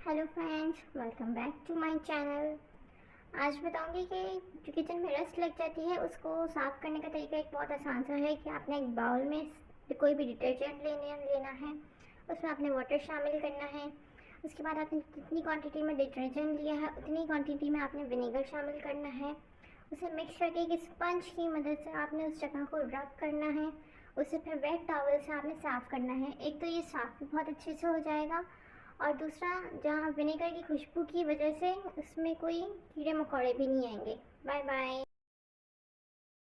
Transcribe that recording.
Hello friends, welcome back to my channel. आज बताऊंगी कि जो किचन में रस्ट लग जाती है उसको साफ़ करने का तरीका एक बहुत आसान सा है कि आपने एक बाउल में कोई भी डिटर्जेंट लेना है, उसमें आपने वाटर शामिल करना है। उसके बाद आपने जितनी क्वांटिटी में डिटर्जेंट लिया है उतनी क्वांटिटी में आपने विनेगर शामिल करना है। उसे मिक्स करके एक स्पंज की मदद से आपने उस जगह को रब करना है। उसे फिर वेट टॉवल से आपने साफ़ करना है। एक तो ये साफ़ भी बहुत अच्छे से हो जाएगा और दूसरा, जहाँ विनेगर की खुशबू की वजह से उसमें कोई कीड़े मकोड़े भी नहीं आएंगे। Bye bye.